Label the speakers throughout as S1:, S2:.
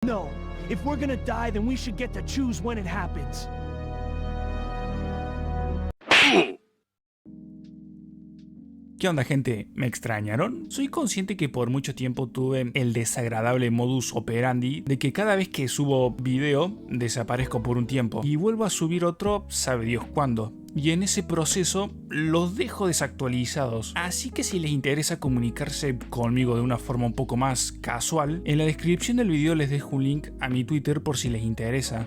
S1: No. If we're gonna die, then we should get to choose when it happens.
S2: ¿Qué onda, gente? ¿Me extrañaron? Soy consciente que por mucho tiempo tuve el desagradable modus operandi de que cada vez que subo video desaparezco por un tiempo y vuelvo a subir otro sabe Dios cuándo. Y en ese proceso los dejo desactualizados. Así que si les interesa comunicarse conmigo de una forma un poco más casual, en la descripción del video les dejo un link a mi Twitter por si les interesa.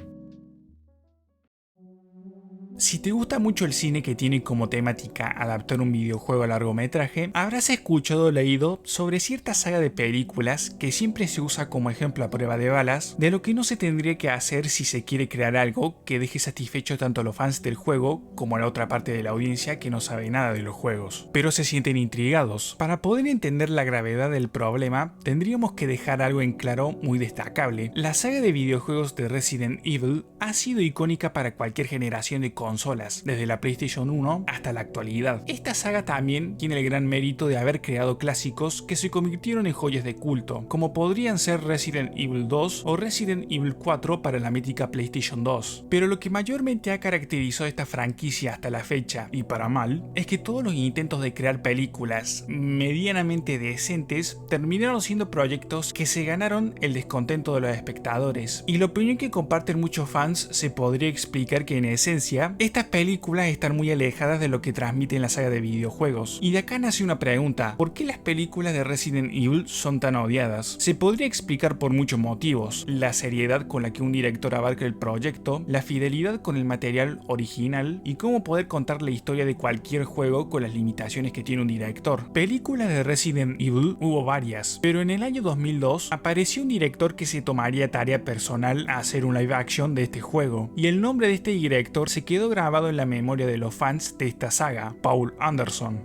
S2: Si te gusta mucho el cine que tiene como temática adaptar un videojuego a largometraje, habrás escuchado o leído sobre cierta saga de películas que siempre se usa como ejemplo a prueba de balas de lo que no se tendría que hacer si se quiere crear algo que deje satisfecho tanto a los fans del juego como a la otra parte de la audiencia que no sabe nada de los juegos, pero se sienten intrigados. Para poder entender la gravedad del problema, tendríamos que dejar algo en claro muy destacable. La saga de videojuegos de Resident Evil ha sido icónica para cualquier generación de consolas, desde la PlayStation 1 hasta la actualidad. Esta saga también tiene el gran mérito de haber creado clásicos que se convirtieron en joyas de culto, como podrían ser Resident Evil 2 o Resident Evil 4 para la mítica PlayStation 2. Pero lo que mayormente ha caracterizado esta franquicia hasta la fecha, y para mal, es que todos los intentos de crear películas medianamente decentes terminaron siendo proyectos que se ganaron el descontento de los espectadores. Y la opinión que comparten muchos fans se podría explicar que en esencia estas películas están muy alejadas de lo que transmiten la saga de videojuegos. Y de acá nace una pregunta: ¿por qué las películas de Resident Evil son tan odiadas? Se podría explicar por muchos motivos: la seriedad con la que un director abarca el proyecto, la fidelidad con el material original y cómo poder contar la historia de cualquier juego con las limitaciones que tiene un director. Películas de Resident Evil hubo varias, pero en el año 2002 apareció un director que se tomaría tarea personal a hacer un live action de este juego, y el nombre de este director se quedó grabado en la memoria de los fans de esta saga: Paul Anderson.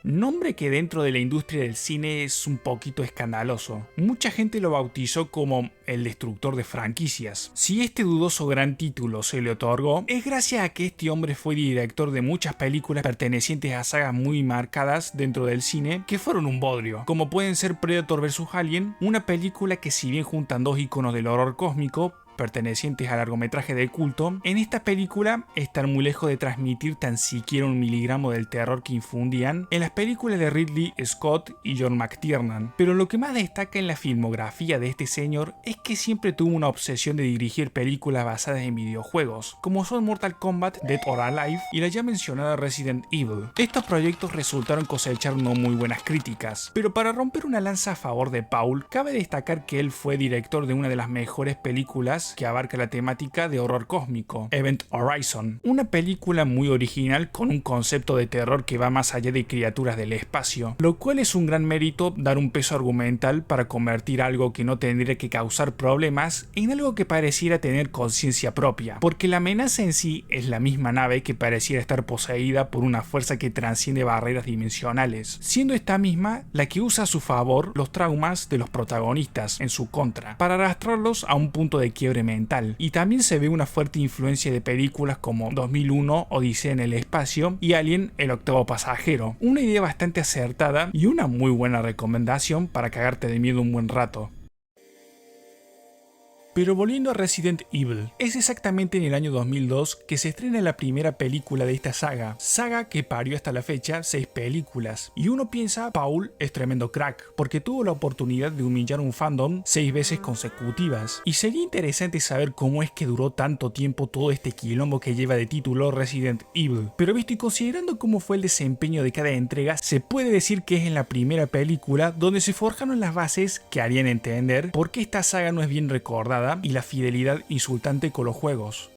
S2: Nombre que dentro de la industria del cine es un poquito escandaloso. Mucha gente lo bautizó como el destructor de franquicias. Si este dudoso gran título se le otorgó, es gracias a que este hombre fue director de muchas películas pertenecientes a sagas muy marcadas dentro del cine que fueron un bodrio, como pueden ser Predator vs Alien, una película que, si bien juntan dos iconos del horror cósmico pertenecientes al largometraje de culto, en esta película están muy lejos de transmitir tan siquiera un miligramo del terror que infundían en las películas de Ridley Scott y John McTiernan. Pero lo que más destaca en la filmografía de este señor es que siempre tuvo una obsesión de dirigir películas basadas en videojuegos, como son Mortal Kombat, Dead or Alive y la ya mencionada Resident Evil. Estos proyectos resultaron cosechar no muy buenas críticas, pero para romper una lanza a favor de Paul, cabe destacar que él fue director de una de las mejores películas que abarca la temática de horror cósmico, Event Horizon, una película muy original con un concepto de terror que va más allá de criaturas del espacio, lo cual es un gran mérito dar un peso argumental para convertir algo que no tendría que causar problemas en algo que pareciera tener conciencia propia, porque la amenaza en sí es la misma nave que pareciera estar poseída por una fuerza que trasciende barreras dimensionales, siendo esta misma la que usa a su favor los traumas de los protagonistas en su contra, para arrastrarlos a un punto de quiebre mental. Y también se ve una fuerte influencia de películas como 2001, Odisea en el espacio y Alien, el octavo pasajero. Una idea bastante acertada y una muy buena recomendación para cagarte de miedo un buen rato. Pero volviendo a Resident Evil, es exactamente en el año 2002 que se estrena la primera película de esta saga que parió hasta la fecha 6 películas. Y uno piensa, Paul es tremendo crack, porque tuvo la oportunidad de humillar un fandom 6 veces consecutivas. Y sería interesante saber cómo es que duró tanto tiempo todo este quilombo que lleva de título Resident Evil. Pero visto y considerando cómo fue el desempeño de cada entrega, se puede decir que es en la primera película donde se forjaron las bases que harían entender por qué esta saga no es bien recordada y la fidelidad insultante con los juegos.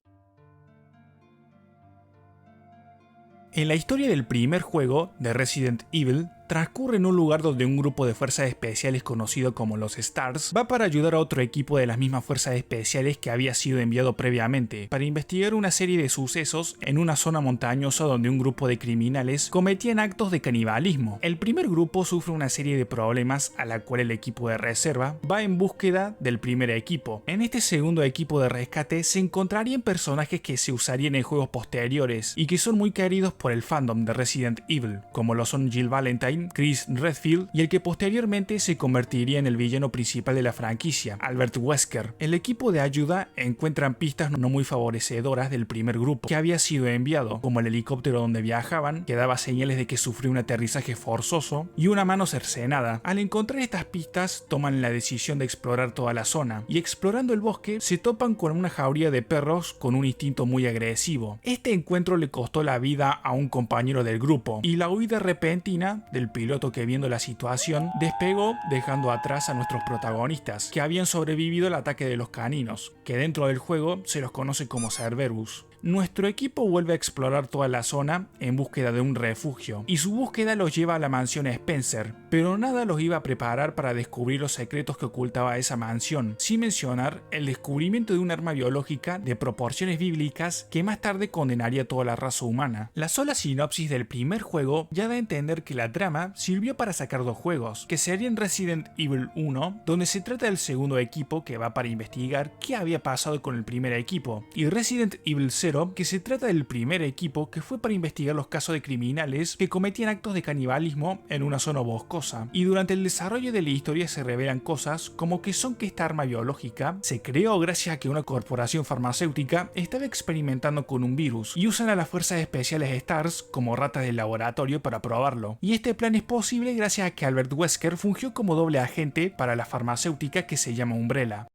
S2: En la historia del primer juego de Resident Evil, transcurre en un lugar donde un grupo de fuerzas especiales conocido como los STARS va para ayudar a otro equipo de las mismas fuerzas especiales que había sido enviado previamente para investigar una serie de sucesos en una zona montañosa donde un grupo de criminales cometían actos de canibalismo. El primer grupo sufre una serie de problemas a la cual el equipo de reserva va en búsqueda del primer equipo. En este segundo equipo de rescate se encontrarían personajes que se usarían en juegos posteriores y que son muy queridos por el fandom de Resident Evil, como lo son Jill Valentine Einstein, Chris Redfield y el que posteriormente se convertiría en el villano principal de la franquicia, Albert Wesker. El equipo de ayuda encuentran pistas no muy favorecedoras del primer grupo que había sido enviado, como el helicóptero donde viajaban, que daba señales de que sufrió un aterrizaje forzoso, y una mano cercenada. Al encontrar estas pistas, toman la decisión de explorar toda la zona, y explorando el bosque se topan con una jauría de perros con un instinto muy agresivo. Este encuentro le costó la vida a un compañero del grupo, y la huida repentina del piloto, que viendo la situación despegó dejando atrás a nuestros protagonistas, que habían sobrevivido al ataque de los caninos, que dentro del juego se los conoce como Cerberus. Nuestro equipo vuelve a explorar toda la zona en búsqueda de un refugio, y su búsqueda los lleva a la mansión Spencer, pero nada los iba a preparar para descubrir los secretos que ocultaba esa mansión, sin mencionar el descubrimiento de un arma biológica de proporciones bíblicas que más tarde condenaría a toda la raza humana. La sola sinopsis del primer juego ya da a entender que la trama sirvió para sacar dos juegos, que serían Resident Evil 1, donde se trata del segundo equipo que va para investigar qué había pasado con el primer equipo, y Resident Evil 0, que se trata del primer equipo que fue para investigar los casos de criminales que cometían actos de canibalismo en una zona boscosa. Y durante el desarrollo de la historia se revelan cosas como que esta arma biológica se creó gracias a que una corporación farmacéutica estaba experimentando con un virus y usan a las fuerzas especiales STARS como ratas de laboratorio para probarlo. Y este plan es posible gracias a que Albert Wesker fungió como doble agente para la farmacéutica que se llama Umbrella.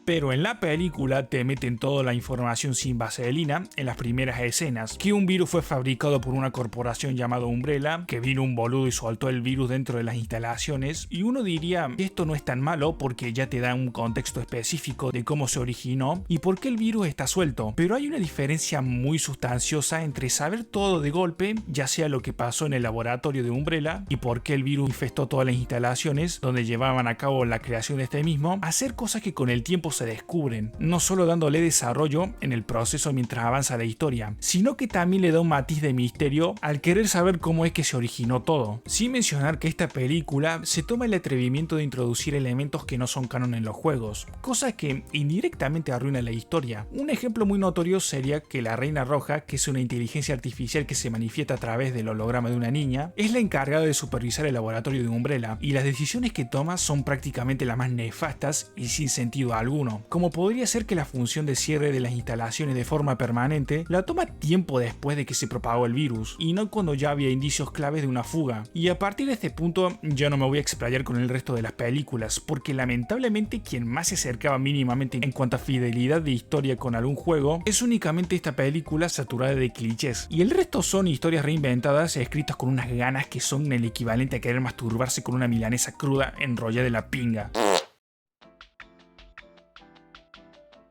S2: Pero en la película te meten toda la información sin vaselina en las primeras escenas, que un virus fue fabricado por una corporación llamada Umbrella, que vino un boludo y soltó el virus dentro de las instalaciones, y uno diría que esto no es tan malo porque ya te da un contexto específico de cómo se originó y por qué el virus está suelto, pero hay una diferencia muy sustanciosa entre saber todo de golpe, ya sea lo que pasó en el laboratorio de Umbrella y por qué el virus infestó todas las instalaciones donde llevaban a cabo la creación de este mismo, hacer cosas que con el tiempo se descubren, no solo dándole desarrollo en el proceso mientras avanza la historia, sino que también le da un matiz de misterio al querer saber cómo es que se originó todo. Sin mencionar que esta película se toma el atrevimiento de introducir elementos que no son canon en los juegos, cosa que indirectamente arruina la historia. Un ejemplo muy notorio sería que la Reina Roja, que es una inteligencia artificial que se manifiesta a través del holograma de una niña, es la encargada de supervisar el laboratorio de Umbrella, y las decisiones que toma son prácticamente las más nefastas y sin sentido alguno, como podría ser que la función de cierre de las instalaciones de forma permanente la toma tiempo después de que se propagó el virus, y no cuando ya había indicios claves de una fuga. Y a partir de este punto ya no me voy a explayar con el resto de las películas, porque lamentablemente quien más se acercaba mínimamente en cuanto a fidelidad de historia con algún juego es únicamente esta película saturada de clichés, y el resto son historias reinventadas escritas con unas ganas que son el equivalente a querer masturbarse con una milanesa cruda enrollada de la pinga.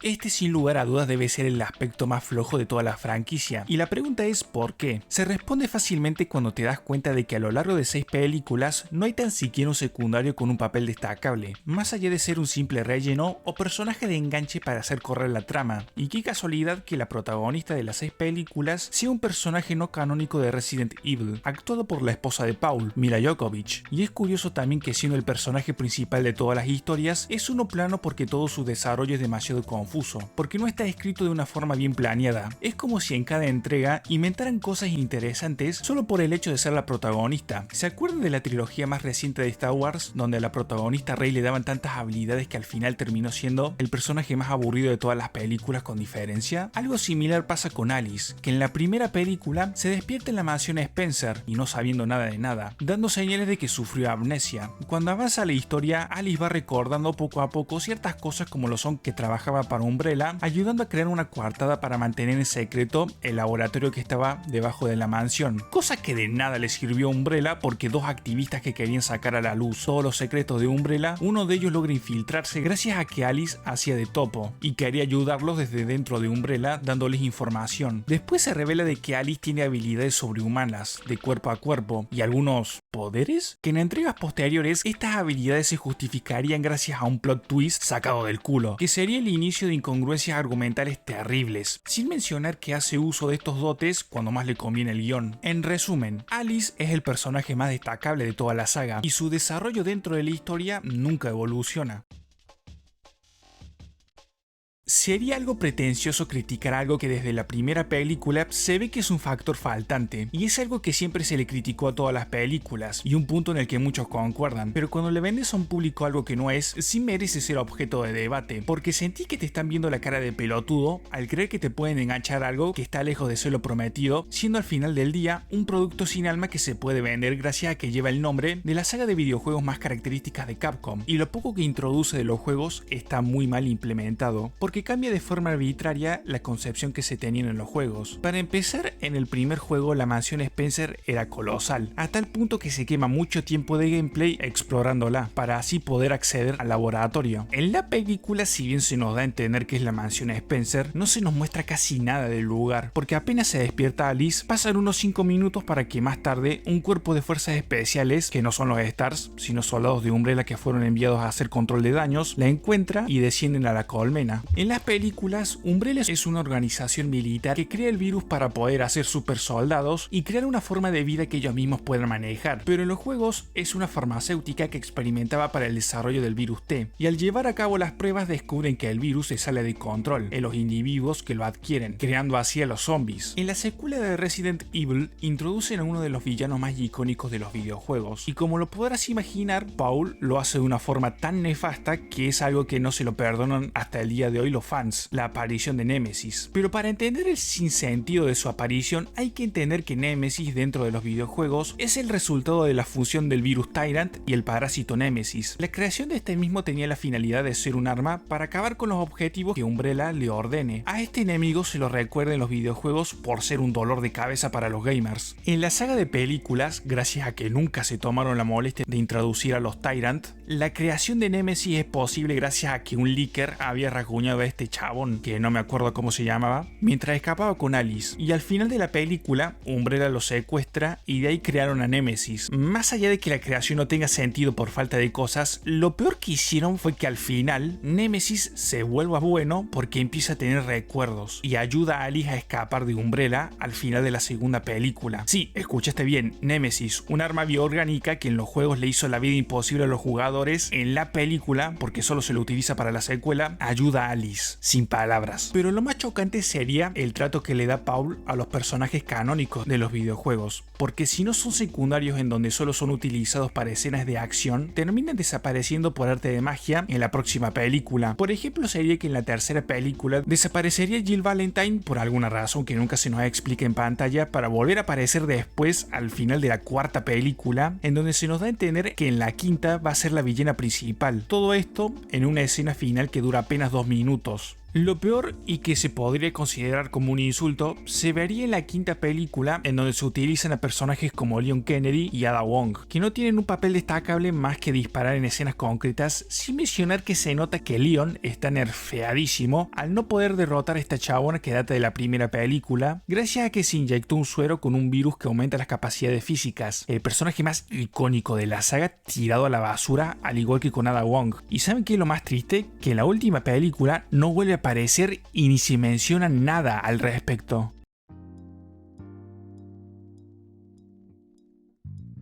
S2: Este sin lugar a dudas debe ser el aspecto más flojo de toda la franquicia, y la pregunta es ¿por qué? Se responde fácilmente cuando te das cuenta de que a lo largo de 6 películas no hay tan siquiera un secundario con un papel destacable, más allá de ser un simple relleno o personaje de enganche para hacer correr la trama. Y qué casualidad que la protagonista de las 6 películas sea un personaje no canónico de Resident Evil, actuado por la esposa de Paul, Mila Jovovich. Y es curioso también que siendo el personaje principal de todas las historias, es uno plano porque todo su desarrollo es demasiado confuso, porque no está escrito de una forma bien planeada. Es como si en cada entrega inventaran cosas interesantes solo por el hecho de ser la protagonista. ¿Se acuerdan de la trilogía más reciente de Star Wars, donde a la protagonista Rey le daban tantas habilidades que al final terminó siendo el personaje más aburrido de todas las películas con diferencia? Algo similar pasa con Alice, que en la primera película se despierta en la mansión Spencer y no sabiendo nada de nada, dando señales de que sufrió amnesia. Cuando avanza la historia, Alice va recordando poco a poco ciertas cosas, como lo son que trabajaba para Umbrella, ayudando a crear una coartada para mantener en secreto el laboratorio que estaba debajo de la mansión, cosa que de nada le sirvió a Umbrella, porque dos activistas que querían sacar a la luz todos los secretos de Umbrella, uno de ellos logra infiltrarse gracias a que Alice hacía de topo y quería ayudarlos desde dentro de Umbrella dándoles información. Después se revela de que Alice tiene habilidades sobrehumanas de cuerpo a cuerpo y algunos poderes, que en entregas posteriores estas habilidades se justificarían gracias a un plot twist sacado del culo, que sería el inicio de incongruencias argumentales terribles, sin mencionar que hace uso de estos dotes cuando más le conviene el guión. En resumen, Alice es el personaje más destacable de toda la saga y su desarrollo dentro de la historia nunca evoluciona. Sería algo pretencioso criticar algo que desde la primera película se ve que es un factor faltante, y es algo que siempre se le criticó a todas las películas, y un punto en el que muchos concuerdan, pero cuando le vendes a un público algo que no es, sí merece ser objeto de debate, porque sentí que te están viendo la cara de pelotudo al creer que te pueden enganchar algo que está lejos de ser lo prometido, siendo al final del día un producto sin alma que se puede vender gracias a que lleva el nombre de la saga de videojuegos más características de Capcom, y lo poco que introduce de los juegos está muy mal implementado, porque cambia de forma arbitraria la concepción que se tenían en los juegos. Para empezar, en el primer juego la mansión Spencer era colosal, a tal punto que se quema mucho tiempo de gameplay explorándola, para así poder acceder al laboratorio. En la película, si bien se nos da a entender que es la mansión Spencer, no se nos muestra casi nada del lugar, porque apenas se despierta Alice, pasan unos 5 minutos para que más tarde un cuerpo de fuerzas especiales, que no son los Stars, sino soldados de Umbrella que fueron enviados a hacer control de daños, la encuentra y descienden a la colmena. En las películas, Umbrella es una organización militar que crea el virus para poder hacer super soldados y crear una forma de vida que ellos mismos puedan manejar, pero en los juegos es una farmacéutica que experimentaba para el desarrollo del virus T, y al llevar a cabo las pruebas descubren que el virus se sale de control en los individuos que lo adquieren, creando así a los zombies. En la secuela de Resident Evil introducen a uno de los villanos más icónicos de los videojuegos, y como lo podrás imaginar, Paul lo hace de una forma tan nefasta que es algo que no se lo perdonan hasta el día de hoy los fans, la aparición de Nemesis. Pero para entender el sinsentido de su aparición hay que entender que Nemesis dentro de los videojuegos es el resultado de la fusión del virus Tyrant y el parásito Nemesis. La creación de este mismo tenía la finalidad de ser un arma para acabar con los objetivos que Umbrella le ordene. A este enemigo se lo recuerda en los videojuegos por ser un dolor de cabeza para los gamers. En la saga de películas, gracias a que nunca se tomaron la molestia de introducir a los Tyrant, la creación de Nemesis es posible gracias a que un leaker había rasguñado a este chabón, que no me acuerdo cómo se llamaba, mientras escapaba con Alice, y al final de la película, Umbrella lo secuestra y de ahí crearon a Nemesis. Más allá de que la creación no tenga sentido por falta de cosas, lo peor que hicieron fue que al final, Nemesis se vuelva bueno porque empieza a tener recuerdos y ayuda a Alice a escapar de Umbrella al final de la segunda película. Sí, escuchaste bien, Nemesis, un arma bioorgánica que en los juegos le hizo la vida imposible a los jugadores, en la película, porque solo se lo utiliza para la secuela, ayuda a Alice, sin palabras. Pero lo más chocante sería el trato que le da Paul a los personajes canónicos de los videojuegos, porque si no son secundarios en donde solo son utilizados para escenas de acción, terminan desapareciendo por arte de magia en la próxima película. Por ejemplo, sería que en la tercera película desaparecería Jill Valentine por alguna razón que nunca se nos explica en pantalla, para volver a aparecer después al final de la cuarta película, en donde se nos da a entender que en la quinta va a ser la villana principal. Todo esto en una escena final que dura apenas 2 minutos. Lo peor, y que se podría considerar como un insulto, se vería en la quinta película, en donde se utilizan a personajes como Leon Kennedy y Ada Wong, que no tienen un papel destacable más que disparar en escenas concretas, sin mencionar que se nota que Leon está nerfeadísimo al no poder derrotar a esta chabona que data de la primera película, gracias a que se inyectó un suero con un virus que aumenta las capacidades físicas. El personaje más icónico de la saga tirado a la basura, al igual que con Ada Wong. ¿Y saben qué es lo más triste? Que en la última película no vuelve a aparecer y ni se menciona nada al respecto.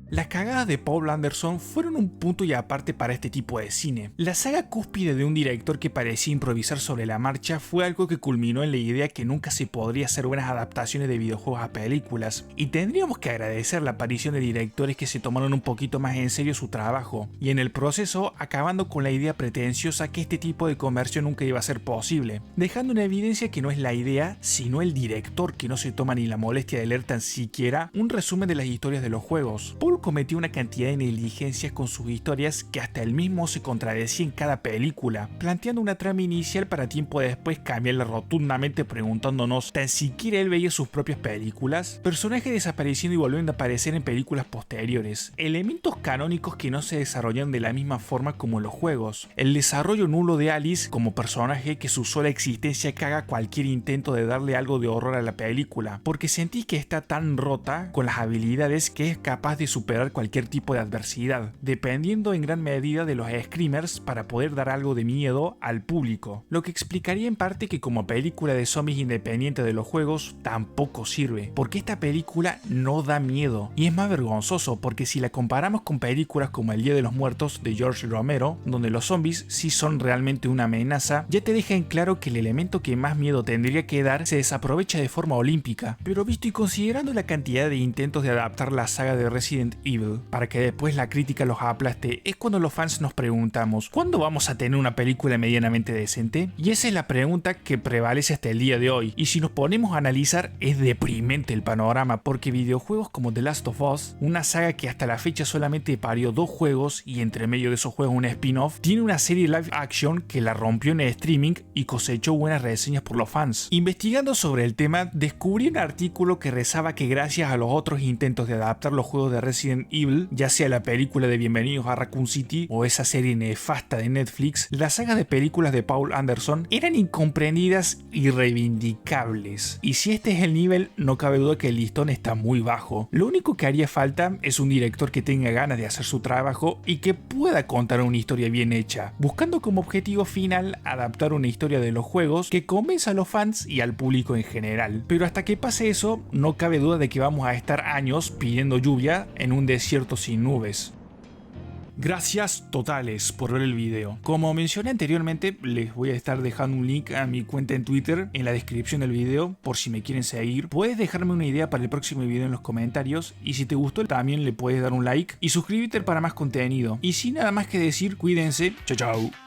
S2: Las cagadas de Paul Anderson fueron un punto y aparte para este tipo de cine. La saga cúspide de un director que parecía improvisar sobre la marcha fue algo que culminó en la idea que nunca se podría hacer buenas adaptaciones de videojuegos a películas, y tendríamos que agradecer la aparición de directores que se tomaron un poquito más en serio su trabajo, y en el proceso acabando con la idea pretenciosa que este tipo de conversión nunca iba a ser posible, dejando en evidencia que no es la idea, sino el director que no se toma ni la molestia de leer tan siquiera un resumen de las historias de los juegos. Paul cometió una cantidad de negligencias con sus historias que hasta él mismo se contradecía en cada película, planteando una trama inicial para tiempo después cambiarla rotundamente, preguntándonos ¿tan siquiera él veía sus propias películas? Personajes desapareciendo y volviendo a aparecer en películas posteriores, elementos canónicos que no se desarrollan de la misma forma como en los juegos, el desarrollo nulo de Alice como personaje que su sola existencia caga cualquier intento de darle algo de horror a la película, porque sentí que está tan rota con las habilidades que es capaz de superar superar cualquier tipo de adversidad, dependiendo en gran medida de los screamers para poder dar algo de miedo al público, lo que explicaría en parte que como película de zombies independiente de los juegos tampoco sirve, porque esta película no da miedo, y es más vergonzoso porque si la comparamos con películas como El Día de los Muertos de George Romero, donde los zombies sí son realmente una amenaza, ya te deja en claro que el elemento que más miedo tendría que dar se desaprovecha de forma olímpica. Pero visto y considerando la cantidad de intentos de adaptar la saga de Resident Evil para que después la crítica los aplaste, es cuando los fans nos preguntamos, ¿cuándo vamos a tener una película medianamente decente? Y esa es la pregunta que prevalece hasta el día de hoy, y si nos ponemos a analizar es deprimente el panorama, porque videojuegos como The Last of Us, una saga que hasta la fecha solamente parió 2 juegos y entre medio de esos juegos un spin-off, tiene una serie live action que la rompió en el streaming y cosechó buenas reseñas por los fans. Investigando sobre el tema, descubrí un artículo que rezaba que gracias a los otros intentos de adaptar los juegos de Resident Evil, ya sea la película de Bienvenidos a Raccoon City o esa serie nefasta de Netflix, las sagas de películas de Paul Anderson eran incomprendidas y reivindicables. Y si este es el nivel, no cabe duda que el listón está muy bajo. Lo único que haría falta es un director que tenga ganas de hacer su trabajo y que pueda contar una historia bien hecha, buscando como objetivo final adaptar una historia de los juegos que convenza a los fans y al público en general. Pero hasta que pase eso, no cabe duda de que vamos a estar años pidiendo lluvia en un desierto sin nubes. Gracias totales por ver el video. Como mencioné anteriormente, les voy a estar dejando un link a mi cuenta en Twitter en la descripción del video por si me quieren seguir. Puedes dejarme una idea para el próximo video en los comentarios y si te gustó también le puedes dar un like y suscríbete para más contenido. Y sin nada más que decir, cuídense. Chao chao.